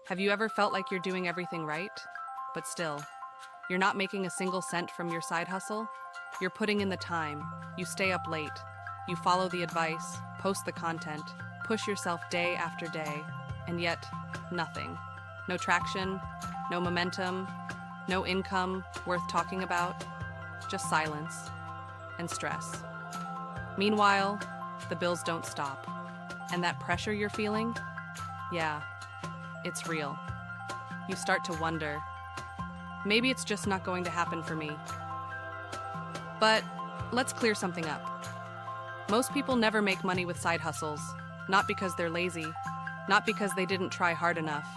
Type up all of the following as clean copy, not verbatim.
Have you ever felt like you're doing everything right, but still, you're not making a single cent from your side hustle? You're putting in the time, you stay up late, you follow the advice, post the content, push yourself day after day, and yet, nothing. No traction, no momentum, no income worth talking about, just silence and stress. Meanwhile, the bills don't stop. And that pressure you're feeling? Yeah, it's real. You start to wonder, maybe it's just not going to happen for me. But let's clear something up. Most people never make money with side hustles, not because they're lazy, not because they didn't try hard enough,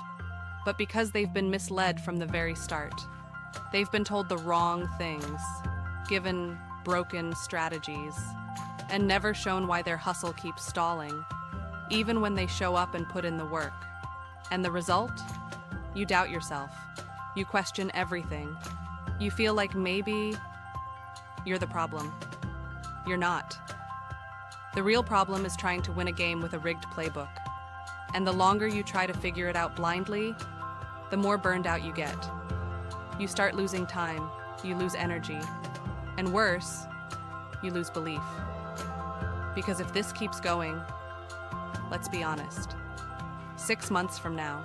but because they've been misled from the very start. They've been told the wrong things, given broken strategies, and never shown why their hustle keeps stalling, even when they show up and put in the work. And the result? You doubt yourself. You question everything. You feel like maybe you're the problem. You're not. The real problem is trying to win a game with a rigged playbook. And the longer you try to figure it out blindly, the more burned out you get. You start losing time, you lose energy, and worse, you lose belief. Because if this keeps going, let's be honest, 6 months from now,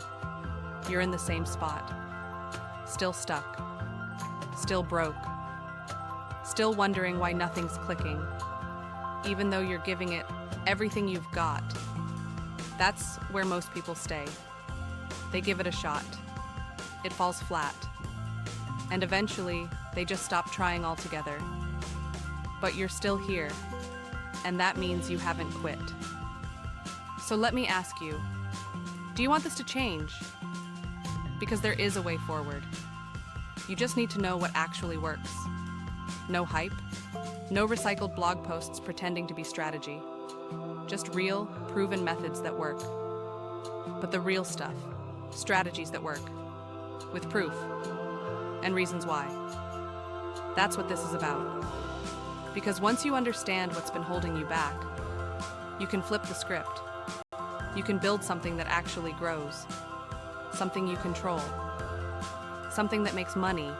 you're in the same spot. Still stuck, still broke, still wondering why nothing's clicking, even though you're giving it everything you've got. That's where most people stay. They give it a shot. It falls flat. And eventually, they just stop trying altogether. But you're still here, and that means you haven't quit. So let me ask you, do you want this to change? Because there is a way forward. You just need to know what actually works. No hype, no recycled blog posts pretending to be strategy. Just real, proven methods that work. But the real stuff, strategies that work, with proof, and reasons why. That's what this is about. Because once you understand what's been holding you back, you can flip the script. You can build something that actually grows, something you control, something that makes money,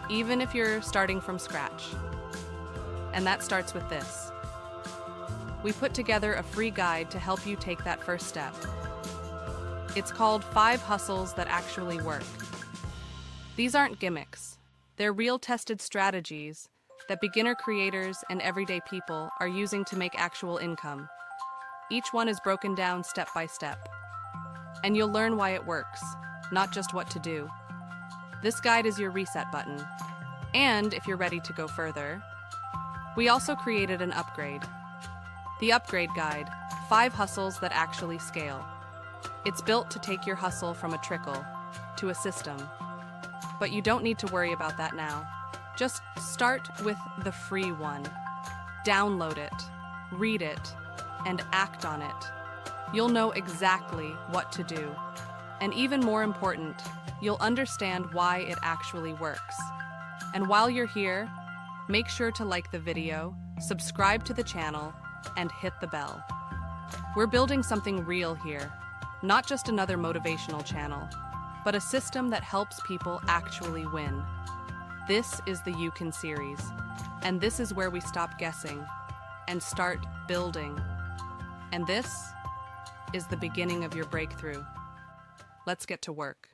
even if you're starting from scratch. And that starts with this. We put together a free guide to help you take that first step. It's called 5 Hustles That Actually Work. These aren't gimmicks. They're real tested strategies that beginner creators and everyday people are using to make actual income. Each one is broken down step by step. And you'll learn why it works, not just what to do. This guide is your reset button. And if you're ready to go further, we also created an upgrade. The Upgrade Guide, 5 Hustles That Actually Scale. It's built to take your hustle from a trickle to a system. But you don't need to worry about that now. Just start with the free one. Download it, read it, and act on it. You'll know exactly what to do. And even more important, you'll understand why it actually works. And while you're here, make sure to like the video, subscribe to the channel, and hit the bell. We're building something real here, not just another motivational channel, but a system that helps people actually win. This is the You Can series, and this is where we stop guessing and start building. And this is the beginning of your breakthrough. Let's get to work.